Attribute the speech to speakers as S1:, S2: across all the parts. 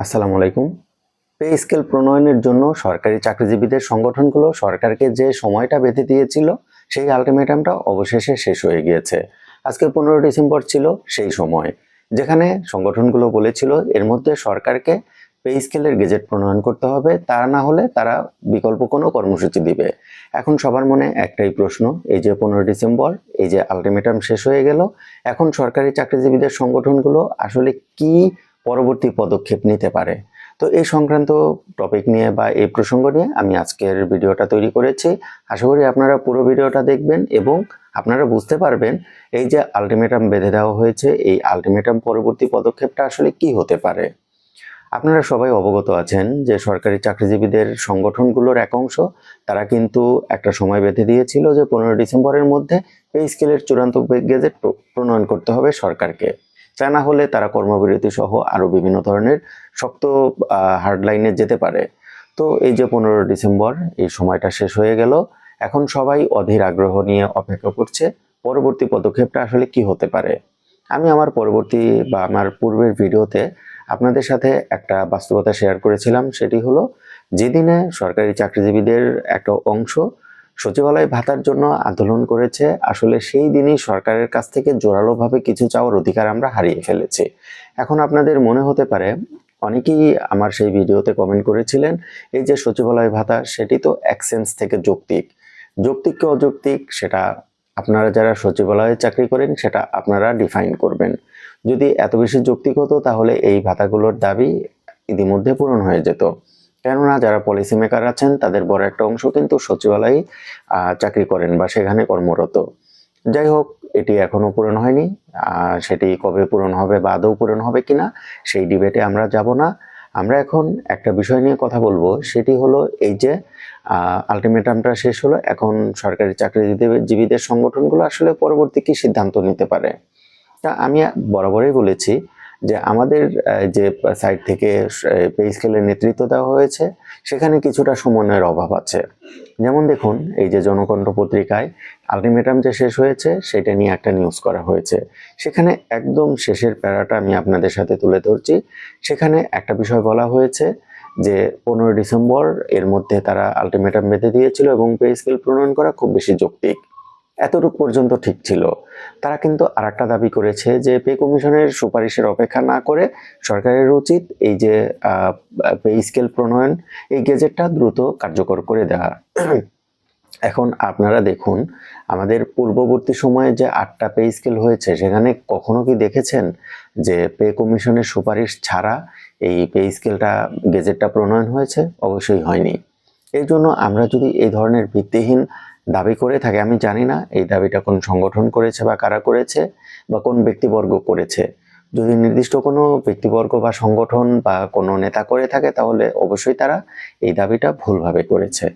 S1: আসসালামু আলাইকুম। Pay scale প্রণয়নের জন্য সরকারি চাকরিজীবীদের সংগঠনগুলো সরকারকে যে সময়টা বেঁধে দিয়েছিল, সেই আল্টিমেটামটা অবশেষে শেষ হয়ে গিয়েছে। আজকে 15 ডিসেম্বর ছিল সেই সময়, যেখানে সংগঠনগুলো বলেছিল এর মধ্যে সরকারকে পে স্কেলের গেজেট প্রণয়ন করতে হবে, তা না হলে তারা বিকল্প কোনো কর্মসূচি দিবে। এখন সবার মনে একটাই প্রশ্ন, এই যে 15 ডিসেম্বর, এই যে আল্টিমেটাম শেষ হয়ে গেল, এখন সরকারি চাকরিজীবীদের সংগঠনগুলো আসলে কি পরবর্তী পদক্ষেপ নিতে পারে? তো এই সংক্রান্ত টপিক নিয়ে বা এই প্রসঙ্গ নিয়ে আমি আজকের ভিডিওটা তৈরি করেছি। আশা করি আপনারা পুরো ভিডিওটা দেখবেন এবং আপনারা বুঝতে পারবেন এই যে আল্টিমেটাম বেঁধে দেওয়া হয়েছে, এই আল্টিমেটাম পরবর্তী পদক্ষেপটা আসলে কি হতে পারে। আপনারা সবাই অবগত আছেন যে সরকারি চাকরিজীবীদের সংগঠনগুলোর এক অংশ তারা কিন্তু একটা সময় বেঁধে দিয়েছিল যে 15 ডিসেম্বরের মধ্যে পে স্কেলের চূড়ান্ত গেজেট প্রণয়ন করতে হবে সরকারকে, তা না হলে তারা কর্মবিরতি সহ আরও বিভিন্ন ধরনের শক্ত হার্ডলাইনে যেতে পারে। তো এই যে 15 ডিসেম্বর এই সময়টা শেষ হয়ে গেল, এখন সবাই অধীর আগ্রহ নিয়ে অপেক্ষা করছে পরবর্তী পদক্ষেপটা আসলে কি হতে পারে। আমি আমার পরবর্তী বা আমার পূর্বের ভিডিওতে আপনাদের সাথে একটা বাস্তবতা শেয়ার করেছিলাম, সেটি হলো যেদিনে সরকারি চাকরিজীবীদের একটা অংশ সচিবালয় ভাতার জন্য আন্দোলন করেছে, আসলে সেই দিনই সরকারের কাছ থেকে জোরালোভাবে কিছু চাওয়ার অধিকার আমরা হারিয়ে ফেলেছি। এখন আপনাদের মনে হতে পারে, অনেকেই আমার সেই ভিডিওতে কমেন্ট করেছিলেন, এই যে সচিবালয় ভাতা সেটি তো এক সেন্স থেকে যৌক্তিক, যৌক্তিক কি অযৌক্তিক সেটা আপনারা যারা সচিবালয়ে চাকরি করেন সেটা আপনারা ডিফাইন করবেন। যদি এত বেশি যৌক্তিক হতো তাহলে এই ভাতাগুলোর দাবি ইতিমধ্যে পূরণ হয়ে যেত, কেননা যারা পলিসি মেকার আছেন তাদের বড় একটা অংশ কিন্তু সচিবালয়ে চাকরি করেন বা সেখানে কর্মরত। যাই হোক, এটি এখনো পূরণ হয়নি। সেটি কবে পূরণ হবে বা আদৌ পূরণ হবে কিনা সেই ডিবেটে আমরা যাব না। আমরা এখন একটা বিষয় নিয়ে কথা বলবো, সেটি হলো এই যে আলটিমেটামটা শেষ হলো, এখন সরকারি চাকরিজীবীদের সংগঠনগুলো আসলে পরবর্তী কি সিদ্ধান্ত নিতে পারে। তা আমি বরাবরই বলেছি যে আমাদের যে সাইড থেকে পে স্কেলের নেতৃত্ব দেওয়া হয়েছে সেখানে কিছুটা সমন্বয়ের অভাব আছে। যেমন দেখুন, এই যে জনকণ্ঠ পত্রিকায় আলটিমেটাম যে শেষ হয়েছে সেটা নিয়ে একটা নিউজ করা হয়েছে, সেখানে একদম শেষের প্যারাটা আমি আপনাদের সাথে তুলে ধরছি। সেখানে একটা বিষয় বলা হয়েছে যে 15 ডিসেম্বর এর মধ্যে তারা আলটিমেটাম বেঁধে দিয়েছিল এবং পে স্কেল প্রণয়ন করা খুব বেশি যৌক্তিক। এতটুকু পর্যন্ত ঠিক ছিল। তারা কিন্তু আরেকটা দাবি করেছে যে পে কমিশনের সুপারিশের অপেক্ষা না করে সরকারের উচিত এই যে পে স্কেল প্রণয়ন, এই গেজেটটা দ্রুত কার্যকর করে দেওয়া। এখন আপনারা দেখুন, আমাদের পূর্ববর্তী সময়ে যে 8টা পে স্কেল হয়েছে সেখানে কখনো কি দেখেছেন যে পে কমিশনের সুপারিশ ছাড়া এই পে স্কেলটা গেজেটটা প্রণয়ন হয়েছে? অবশ্যই হয়নি। এই জন্য আমরা যদি এই ধরনের ভিত্তিহীন দাবি করে থাকি, আমি জানি না এই দাবিটা কোন সংগঠন করেছে বা কারা করেছে বা কোন ব্যক্তিবর্গ করেছে। যদি নির্দিষ্ট কোনো ব্যক্তিবর্গ বা সংগঠন বা কোনো নেতা করে থাকে তাহলে অবশ্যই তারা এই দাবিটা ভুলভাবে করেছে।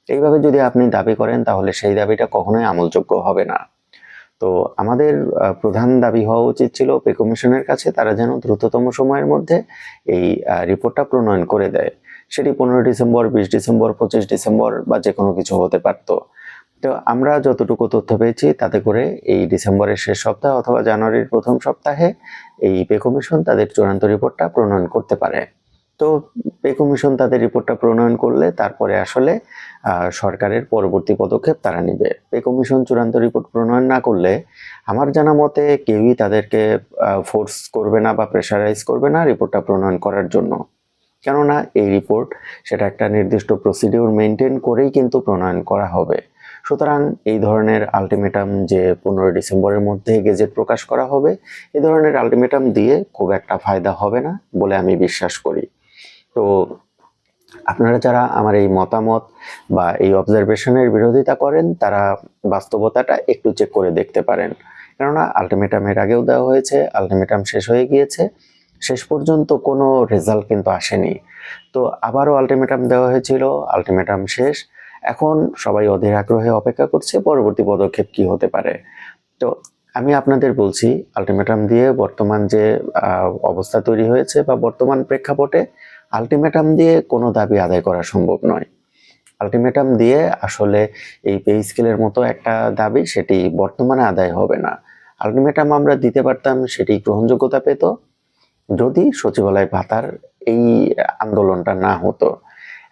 S1: এইভাবে যদি আপনি দাবি করেন তাহলে সেই দাবিটা কখনোই আমলযোগ্য হবে না। তো আমাদের প্রধান দাবি হওয়া উচিত ছিল পে কমিশনের কাছে তারা যেন দ্রুততম সময়ের মধ্যে এই রিপোর্টটা প্রণয়ন করে দেয়। সেটি 15 ডিসেম্বর, 20 ডিসেম্বর, 25 ডিসেম্বর বা যে কোনো কিছু হতে পারত। তো আমরা যতটুকু তথ্য পেয়েছি তাতে করে এই ডিসেম্বরের শেষ সপ্তাহ অথবা জানুয়ারির প্রথম সপ্তাহে এই পে কমিশন তাদের চূড়ান্ত রিপোর্টটা প্রণয়ন করতে পারে। তো পে কমিশন তাদের রিপোর্টটা প্রণয়ন করলে তারপরে আসলে সরকারের পরবর্তী পদক্ষেপ তারা নেবে। পে কমিশন চূড়ান্ত রিপোর্ট প্রণয়ন না করলে আমার জানা মতে কেউই তাদেরকে ফোর্স করবে না বা প্রেশারাইজ করবে না রিপোর্টটা প্রণয়ন করার জন্য, কেননা এই রিপোর্ট সেটা একটা নির্দিষ্ট প্রসিডিউর মেনটেন করেই কিন্তু প্রণয়ন করা হবে। সুতরাং এই ধরনের আলটিমেটাম যে 15 ডিসেম্বরের মধ্যে গেজেট প্রকাশ করা হবে, এই ধরনের আলটিমেটাম দিয়ে খুব একটা ফায়দা হবে না বলে আমি বিশ্বাস করি। তো আপনারা যারা আমার এই মতামত বা এই অবজারভেশনের বিরোধিতা করেন তারা বাস্তবতাটা একটু চেক করে দেখতে পারেন, কেননা আলটিমেটামের আগেও দেওয়া হয়েছে, আলটিমেটাম শেষ হয়ে গিয়েছে, শেষ পর্যন্ত কোনো রেজাল্ট কিন্তু আসেনি। তো আবারও আলটিমেটাম দেওয়া হয়েছিল, আলটিমেটাম শেষ, এখন সবাই অধীর আগ্রহে অপেক্ষা করছে পরবর্তী পদক্ষেপ কি হতে পারে। তো আমি আপনাদের বলছি, আলটিমেটাম দিয়ে বর্তমান যে অবস্থা তৈরি হয়েছে বা বর্তমান প্রেক্ষাপটে আলটিমেটাম দিয়ে কোনো দাবি আদায় করা সম্ভব নয়। আলটিমেটাম দিয়ে আসলে এই পে স্কেলের মতো একটা দাবি সেটি বর্তমানে আদায় হবে না। আলটিমেটাম আমরা দিতে পারতাম, সেটি গ্রহণযোগ্যতা পেত যদি সচিবালয় ভাতার এই আন্দোলনটা না হতো।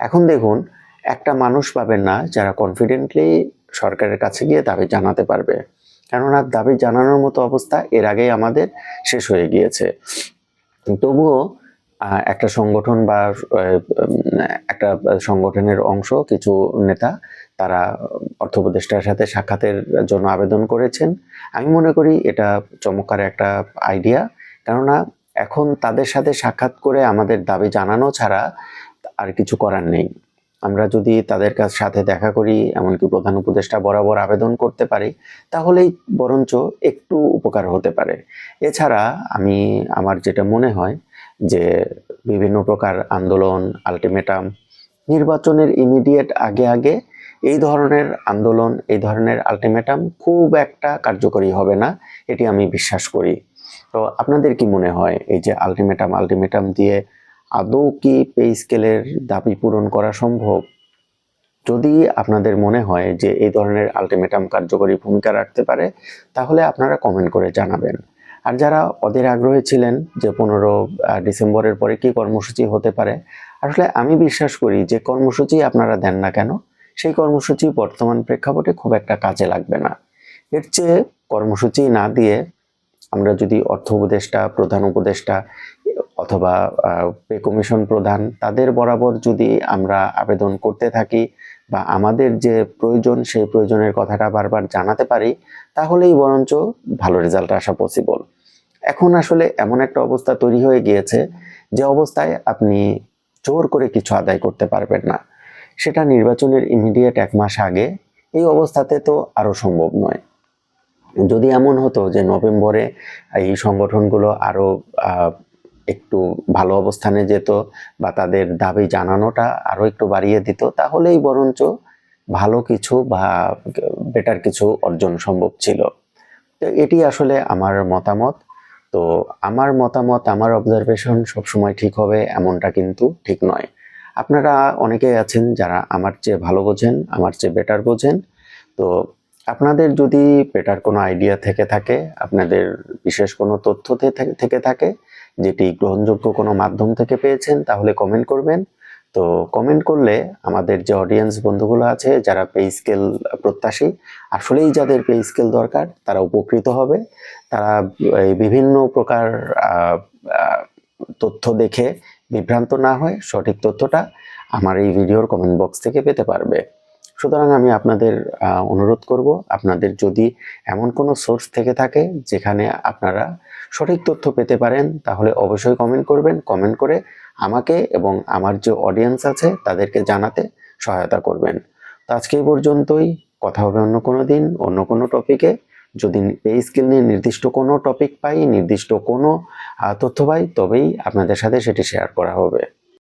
S1: এখন দেখুন, একটা মানুষ পাবেন না যারা কনফিডেন্টলি সরকারের কাছে গিয়ে দাবি জানাতে পারবে, কেননা দাবি জানানোর মতো অবস্থা এর আগেই আমাদের শেষ হয়ে গিয়েছে। তবুও একটা সংগঠন বা একটা সংগঠনের অংশ কিছু নেতা তারা অর্থ উপদেষ্টার সাথে সাক্ষাতের জন্য আবেদন করেছেন। আমি মনে করি এটা চমৎকার একটা আইডিয়া, কেননা এখন তাদের সাথে সাক্ষাৎ করে আমাদের দাবি জানানো ছাড়া আর কিছু করার নেই। আমরা যদি তাদের সাথে দেখা করি, এমনকি প্রধান উপদেষ্টা বরাবর আবেদন করতে পারি, তাহলেই বরঞ্চ একটু উপকার হতে পারে। এছাড়া আমার যেটা মনে হয় যে বিভিন্ন প্রকার আন্দোলন, আলটিমেটাম, নির্বাচনের ইমিডিয়েট আগে আগে এই ধরনের আন্দোলন, এই ধরনের আলটিমেটাম খুব একটা কার্যকরী হবে না, এটি আমি বিশ্বাস করি। তো আপনাদের কি মনে হয়, এই যে আলটিমেটাম দিয়ে আদৌ কি পে স্কেলের দাবি পূরণ করা সম্ভব? যদি আপনাদের মনে হয় যে এই ধরনের আলটিমেটাম কার্যকরী ভূমিকা রাখতে পারে, তাহলে আপনারা কমেন্ট করে জানাবেন। আর যারা অধীর আগ্রহী ছিলেন যে 15 ডিসেম্বরের পরে কি কর্মসূচি হতে পারে, আসলে আমি বিশ্বাস করি যে কর্মসূচি আপনারা দেন না কেন, সেই কর্মসূচি বর্তমান প্রেক্ষাপটে খুব একটা কাজে লাগবে না। এর চেয়ে কর্মসূচি না দিয়ে আমরা যদি অর্থ উপদেষ্টা, প্রধান উপদেষ্টা অথবা পে কমিশন প্রধান তাদের বরাবর যদি আমরা আবেদন করতে থাকি বা আমাদের যে প্রয়োজন সেই প্রয়োজনের কথাটা বারবার জানাতে পারি, তাহলেই বরঞ্চ ভালো রেজাল্ট আসা পসিবল। এখন আসলে এমন একটা অবস্থা তৈরি হয়ে গিয়েছে যে অবস্থায় আপনি জোর করে কিছু আদায় করতে পারবেন না, সেটা নির্বাচনের ইমিডিয়েট 1 মাস আগে। এই অবস্থাতে তো আরো সম্ভব নয়। যদি এমন হতো যে নভেম্বরে এই সংগঠনগুলো আরো একটু ভালো অবস্থানে যেত বা তাদের দাবি জানানোটা আরো একটু বাড়িয়ে দিত, তাহলেই বরঞ্চ ভালো কিছু বা বেটার কিছু অর্জন সম্ভব ছিল। তো এটি আসলে আমার মতামত। তো আমার মতামত, আমার অবজারভেশন সবসময় ঠিক হবে এমনটা কিন্তু ঠিক নয়। আপনারা অনেকেই আছেন যারা আমার চেয়ে ভালো বোঝেন, আমার চেয়ে বেটার বোঝেন। তো আপনাদের যদি বেটার কোনো আইডিয়া থেকে থাকে, আপনাদের বিশেষ কোনো তথ্য থেকে থাকে যেটি গ্রহণযোগ্য কোনো মাধ্যম থেকে পেয়েছেন, তাহলে কমেন্ট করবেন। তো কমেন্ট করলে আমাদের যে অডিয়েন্স বন্ধুগুলো আছে যারা পে স্কেল প্রত্যাশী, আসলেই যাদের পে স্কেল দরকার, তারা উপকৃত হবে। তারা এই বিভিন্ন প্রকার তথ্য দেখে বিভ্রান্ত না হয় সঠিক তথ্যটা আমার এই ভিডিওর কমেন্ট বক্স থেকে পেতে পারবে। সুতরাং আমি আপনাদের অনুরোধ করব, আপনাদের যদি এমন কোনো সোর্স থেকে থাকে যেখানে আপনারা সঠিক তথ্য পেতে পারেন, তাহলে অবশ্যই কমেন্ট করবেন। কমেন্ট করে আমাকে এবং আমার যে অডিয়েন্স আছে তাদেরকে জানাতে সহায়তা করবেন। তো আজকে এই পর্যন্তই, কথা হবে অন্য কোনো দিন, অন্য কোনো টপিকে। যদি পে স্কেল নিয়ে নির্দিষ্ট কোনো টপিক পাই, নির্দিষ্ট কোনো তথ্য পাই, তবেই আপনাদের সাথে সেটি শেয়ার করা হবে।